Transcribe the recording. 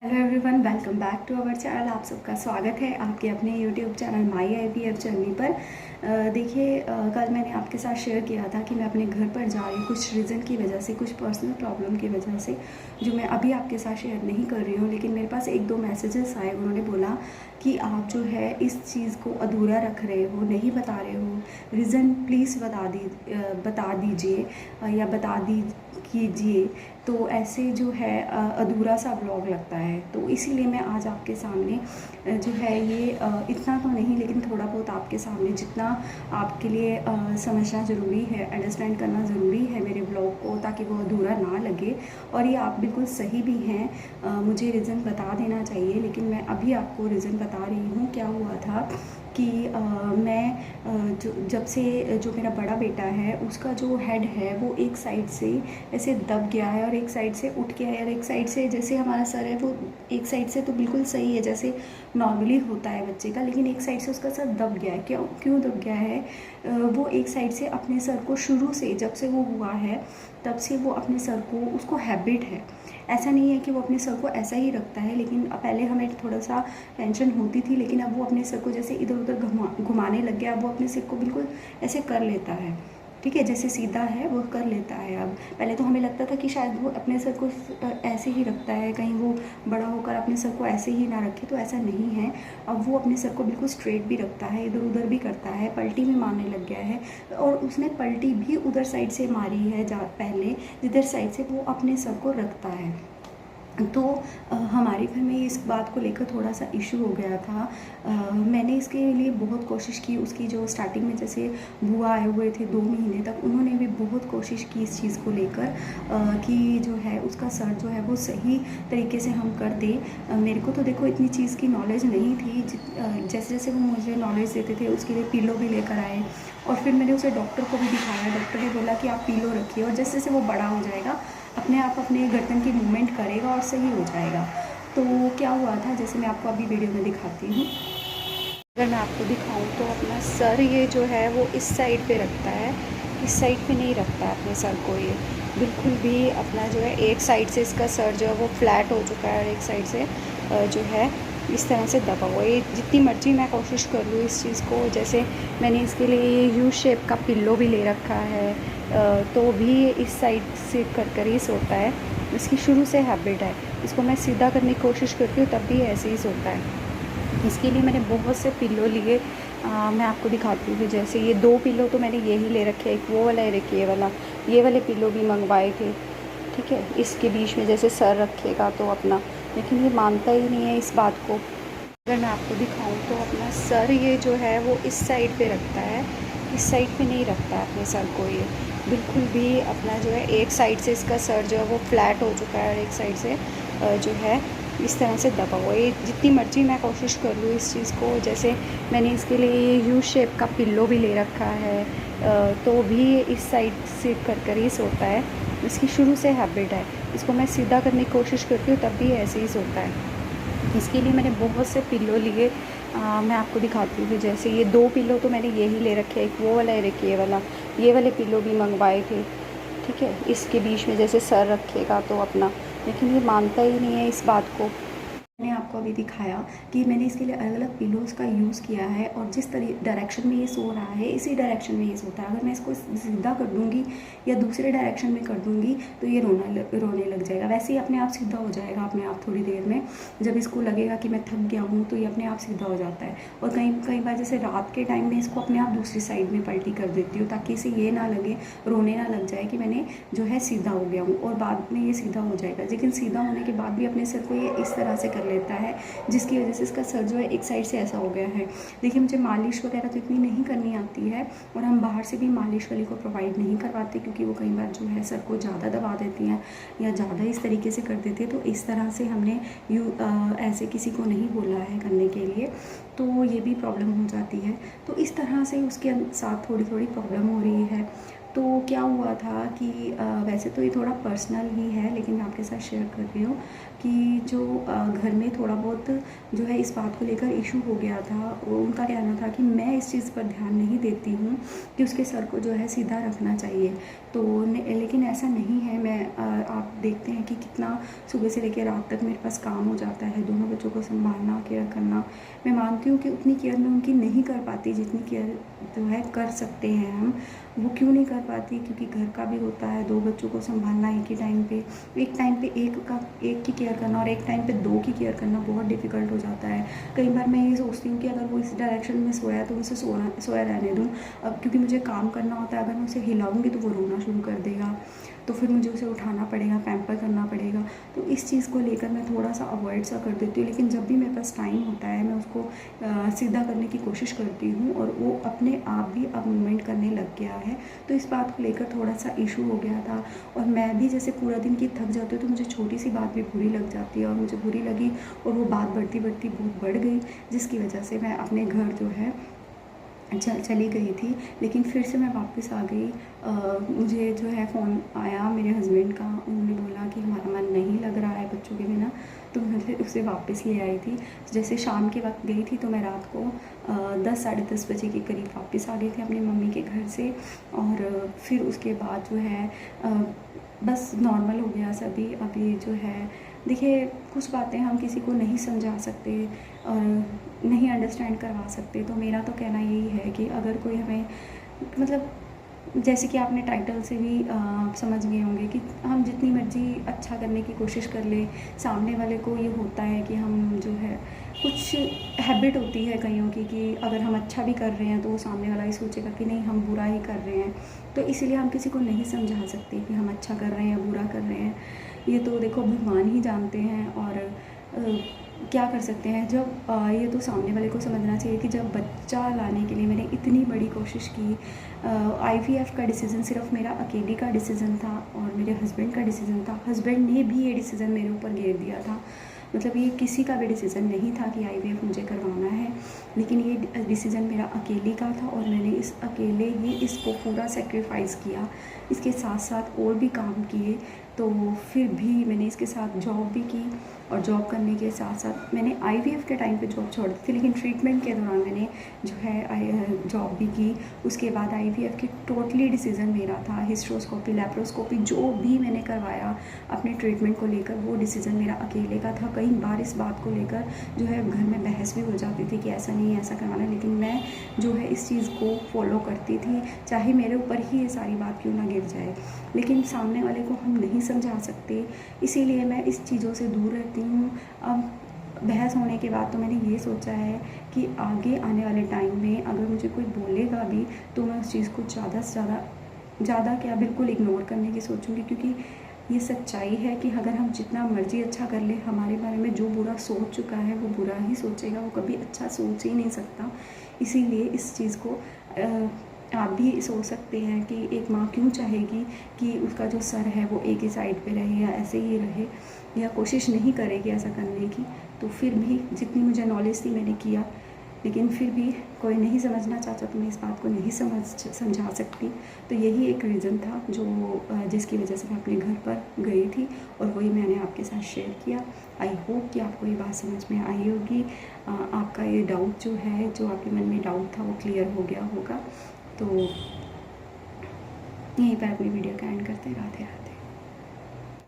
Hello everyone, welcome back to our channel. आप सबका स्वागत है आपके अपने YouTube channel my IVF journey पर। देखिए, कल मैंने आपके साथ शेयर किया था कि मैं अपने घर पर जा रही हूँ कुछ रीज़न की वजह से, कुछ पर्सनल प्रॉब्लम की वजह से, जो मैं अभी आपके साथ शेयर नहीं कर रही हूँ। लेकिन मेरे पास एक दो मैसेजेस आए, उन्होंने बोला कि आप जो है इस चीज़ को अधूरा रख रहे हो, नहीं बता रहे हो, रीज़न प्लीज़ बता दीजिए या बता दी कीजिए। तो ऐसे जो है अधूरा सा ब्लॉग लगता है, तो इसीलिए मैं आज आपके सामने जो है ये इतना तो नहीं लेकिन थोड़ा बहुत आपके सामने जितना आपके लिए समझना ज़रूरी है, अंडरस्टैंड करना ज़रूरी है मेरे ब्लॉग को, ताकि वो अधूरा ना लगे। और ये आप बिल्कुल सही भी हैं, मुझे रीज़न बता देना चाहिए, लेकिन मैं अभी आपको रीज़न बता रही हूँ। क्या हुआ था कि मैं जब से जो मेरा बड़ा बेटा है उसका जो हेड है वो एक साइड से ऐसे दब गया है और एक साइड से उठ गया है, और एक साइड से जैसे हमारा सर है वो एक साइड से तो बिल्कुल सही है जैसे नॉर्मली होता है बच्चे का, लेकिन एक साइड से उसका सर दब गया है। क्यों दब गया है? वो एक साइड से अपने सर को शुरू से, जब से वो हुआ है तब से वो अपने सर को, उसको हैबिट है, ऐसा नहीं है कि वो अपने सर को ऐसा ही रखता है। लेकिन पहले हमें थोड़ा सा टेंशन होती थी, लेकिन अब वो अपने सर को जैसे इधर उधर घुमाने लग गया। अब वो अपने सिर को बिल्कुल ऐसे कर लेता है, ठीक है, जैसे सीधा है वो कर लेता है। अब पहले तो हमें लगता था कि शायद वो अपने सर को ऐसे ही रखता है, कहीं वो बड़ा होकर अपने सर को ऐसे ही ना रखे, तो ऐसा नहीं है। अब वो अपने सर को बिल्कुल स्ट्रेट भी रखता है, इधर उधर भी करता है, पलटी भी मारने लग गया है। और उसने पलटी भी उधर साइड से मारी है पहले, जिधर साइड से वो अपने सर को रखता है। तो हमारे घर में इस बात को लेकर थोड़ा सा इशू हो गया था। मैंने इसके लिए बहुत कोशिश की। उसकी जो स्टार्टिंग में जैसे बुआ आए हुए थे 2 महीने तक, उन्होंने भी बहुत कोशिश की इस चीज़ को लेकर कि जो है उसका सर जो है वो सही तरीके से हम कर दें। मेरे को तो देखो इतनी चीज़ की नॉलेज नहीं थी। जैसे जैसे वो मुझे नॉलेज देते थे उसके लिए पिलो भी लेकर आए, और फिर मैंने उसे डॉक्टर को भी दिखाया। डॉक्टर ने बोला कि आप पिलो रखिए, और जैसे जैसे वो बड़ा हो जाएगा अपने आप अपने गर्दन की मूवमेंट करेगा और सही हो जाएगा। तो क्या हुआ था, जैसे मैं आपको अभी वीडियो में दिखाती हूँ। अगर मैं आपको दिखाऊं तो अपना सर ये जो है वो इस साइड पे रखता है, इस साइड पे नहीं रखता है अपने सर को। ये बिल्कुल भी अपना जो है एक साइड से इसका सर जो है वो फ्लैट हो चुका है, और एक साइड से जो है इस तरह से दबा हुआ है। ये जितनी मर्जी मैं कोशिश कर लूँ इस चीज़ को, जैसे मैंने इसके लिए ये यू शेप का पिल्लो भी ले रखा है, तो भी इस साइड से कर ही सोता है। इसकी शुरू से हैबिट है। इसको मैं सीधा करने की कोशिश करती हूँ तब भी ऐसे ही सोता है। इसके लिए मैंने बहुत से पिल्लो लिए। मैं आपको दिखाती हूँ। जैसे ये 2 पिल्लो तो मैंने यही ले रखे, एक वो वाला है, एक ये वाले पिल्लो भी मंगवाए थे, ठीक है। इसके बीच में जैसे सर रखेगा तो अपना, लेकिन ये मानता ही नहीं है इस बात को। अगर मैं आपको दिखाऊं तो अपना सर ये जो है वो इस साइड पे रखता है, इस साइड पे नहीं रखता है अपने सर को। ये बिल्कुल भी अपना जो है एक साइड से इसका सर जो है वो फ्लैट हो चुका है, और एक साइड से जो है इस तरह से दबा हुआ है। ये जितनी मर्जी मैं कोशिश कर लूँ इस चीज़ को, जैसे मैंने इसके लिए ये यू शेप का पिल्लो भी ले रखा है, तो भी इस साइड से कर ही सोता है। इसकी शुरू से हैबिट है। इसको मैं सीधा करने की कोशिश करती हूँ तब भी ऐसे ही सोता है। इसके लिए मैंने बहुत से पिल्लो लिए। मैं आपको दिखाती हूँ। जैसे ये 2 पिल्लो तो मैंने यही ले रखे, एक वो वाला है, एक ये वाले पिल्लो भी मंगवाए थे, ठीक है। इसके बीच में जैसे सर रखेगा तो अपना, लेकिन ये मानता ही नहीं है इस बात को। मैंने आपको अभी दिखाया कि मैंने इसके लिए अलग अलग पिलोज़ का यूज़ किया है, और जिस डायरेक्शन में ये सो रहा है इसी डायरेक्शन में ये सोता है। अगर मैं इसको सीधा कर दूँगी या दूसरे डायरेक्शन में कर दूँगी तो ये रोने लग जाएगा। वैसे ही अपने आप सीधा हो जाएगा अपने आप थोड़ी देर में। जब इसको लगेगा कि मैं थक गया हूँ तो ये अपने आप सीधा हो जाता है। और कई बार जैसे रात के टाइम में इसको अपने आप दूसरी साइड में पलटी कर देती हूँ, ताकि इसे ये ना लगे, रोने ना लग जाए कि मैंने जो है सीधा हो गया हूँ, और बाद में ये सीधा हो जाएगा। लेकिन सीधा होने के बाद भी अपने सर को ये इस तरह से कर लेता है, जिसकी वजह से इसका सर जो है एक साइड से ऐसा हो गया है। देखिए, मुझे मालिश वगैरह तो इतनी नहीं करनी आती है, और हम बाहर से भी मालिश वाली को प्रोवाइड नहीं करवाते, क्योंकि वो कई बार जो है सर को ज़्यादा दबा देती हैं या ज़्यादा इस तरीके से कर देते हैं। तो इस तरह से हमने ऐसे किसी को नहीं बोला है करने के लिए, तो ये भी प्रॉब्लम हो जाती है। तो इस तरह से उसके साथ थोड़ी थोड़ी प्रॉब्लम हो रही है। तो क्या हुआ था कि वैसे तो ये थोड़ा पर्सनल ही है, लेकिन मैं आपके साथ शेयर कर रही हूँ। कि जो घर में थोड़ा बहुत जो है इस बात को लेकर इशू हो गया था। उनका कहना था कि मैं इस चीज़ पर ध्यान नहीं देती हूँ कि उसके सर को जो है सीधा रखना चाहिए। तो लेकिन ऐसा नहीं है। आप देखते हैं कि कितना सुबह से लेकर रात तक मेरे पास काम हो जाता है, दोनों बच्चों को संभालना, केयर करना। मैं मानती हूँ कि उतनी केयर मैं उनकी नहीं कर पाती जितनी केयर जो है कर सकते हैं हम। वो क्यों नहीं कर पाती? क्योंकि घर का भी होता है, 2 बच्चों को संभालना एक ही टाइम पे, एक टाइम पे एक की केयर करना और एक टाइम पे 2 की केयर करना बहुत डिफ़िकल्ट हो जाता है। कई बार मैं ये सोचती हूँ कि अगर वो इस डायरेक्शन में सोया है तो उसे सोया रहने दूँ। अब क्योंकि मुझे काम करना होता है, अगर मैं उसे हिलाऊंगी तो वो रोना शुरू कर देगा, तो फिर मुझे उसे उठाना पड़ेगा, पैम्पर करना पड़ेगा। तो इस चीज़ को लेकर मैं थोड़ा सा अवॉइड सा कर देती हूँ। लेकिन जब भी मेरे पास टाइम होता है मैं उसको सीधा करने की कोशिश करती हूँ और वो अपने आप भी अब मूवमेंट करने लग गया है। तो इस बात को लेकर थोड़ा सा इशू हो गया था। और मैं भी जैसे पूरा दिन की थक जाती हूँ तो मुझे छोटी सी बात भी बुरी लग जाती है, और मुझे बुरी लगी और वो बात बढ़ती बढ़ती बहुत बढ़ गई, जिसकी वजह से मैं अपने घर जो है चली गई थी। लेकिन फिर से मैं वापस आ गई। मुझे जो है फ़ोन आया मेरे हस्बैंड का, उन्होंने बोला कि हमारा मन नहीं लग रहा है बच्चों के बिना, तो मैं फिर उसे वापस ले आई थी। जैसे शाम के वक्त गई थी तो मैं रात को 10 साढ़े 10 बजे के करीब वापस आ गई थी अपनी मम्मी के घर से। और फिर उसके बाद जो है बस नॉर्मल हो गया सभी। अभी जो है देखिए, कुछ बातें हम किसी को नहीं समझा सकते और नहीं अंडरस्टैंड करवा सकते। तो मेरा तो कहना यही है कि अगर कोई हमें मतलब जैसे कि आपने टाइटल से भी समझ गए होंगे कि हम जितनी मर्ज़ी अच्छा करने की कोशिश कर ले, सामने वाले को ये होता है कि हम जो है कुछ हैबिट होती है कईयों की कि अगर हम अच्छा भी कर रहे हैं तो वो सामने वाला ही सोचेगा कि नहीं हम बुरा ही कर रहे हैं। तो इसीलिए हम किसी को नहीं समझा सकते कि हम अच्छा कर रहे हैं या बुरा कर रहे हैं। ये तो देखो भगवान ही जानते हैं। और क्या कर सकते हैं जब ये तो सामने वाले को समझना चाहिए कि जब बच्चा लाने के लिए मैंने इतनी बड़ी कोशिश की। आईवीएफ का डिसीज़न सिर्फ मेरा अकेली का डिसीज़न था और मेरे हस्बैंड का डिसीज़न था। हस्बैंड ने भी ये डिसीज़न मेरे ऊपर घेर दिया था। मतलब ये किसी का भी डिसीज़न नहीं था कि आईवीएफ मुझे करवाना है, लेकिन ये डिसीज़न मेरा अकेली का था और मैंने अकेले ही इसको पूरा सेक्रीफाइस किया। इसके साथ साथ और भी काम किए, तो फिर भी मैंने इसके साथ जॉब भी की और जॉब करने के साथ साथ मैंने आईवीएफ के टाइम पे जॉब छोड़ दी थी, लेकिन ट्रीटमेंट के दौरान मैंने जो है जॉब भी की। उसके बाद आईवीएफ की टोटली डिसीज़न मेरा था। हिस्ट्रोस्कोपी, लैप्रोस्कोपी जो भी मैंने करवाया अपने ट्रीटमेंट को लेकर, वो डिसीज़न मेरा अकेले का था। कई बार इस बात को लेकर जो है घर में बहस भी हो जाती थी कि ऐसा नहीं है, ऐसा करवाना, लेकिन मैं जो है इस चीज़ को फॉलो करती थी, चाहे मेरे ऊपर ही ये सारी बात क्यों ना गिर जाए। लेकिन सामने वाले को हम नहीं समझा सकते, इसीलिए मैं इस चीज़ों से दूर रहती हूँ। अब बहस होने के बाद तो मैंने ये सोचा है कि आगे आने वाले टाइम में अगर मुझे कोई बोलेगा भी तो मैं उस चीज़ को ज़्यादा से ज़्यादा क्या बिल्कुल इग्नोर करने की सोचूंगी, क्योंकि ये सच्चाई है कि अगर हम जितना मर्ज़ी अच्छा कर ले, हमारे बारे में जो बुरा सोच चुका है वो बुरा ही सोचेगा, वो कभी अच्छा सोच ही नहीं सकता। इसीलिए इस चीज़ को आप भी सोच सकते हैं कि एक माँ क्यों चाहेगी कि उसका जो सर है वो एक ही साइड पे रहे या ऐसे ही रहे, या कोशिश नहीं करेगी ऐसा करने की। तो फिर भी जितनी मुझे नॉलेज थी मैंने किया, लेकिन फिर भी कोई नहीं समझना चाहता तो मैं इस बात को नहीं समझा सकती। तो यही एक रीज़न था जो जिसकी वजह से मैं अपने घर पर गई थी और वही मैंने आपके साथ शेयर किया। आई होप कि आपको ये बात समझ में आई होगी। आपका ये डाउट जो है, जो आपके मन में डाउट था, वो क्लियर हो गया होगा। तो यहीं पर अपनी वीडियो का एंड करते हैं। राधे राधे।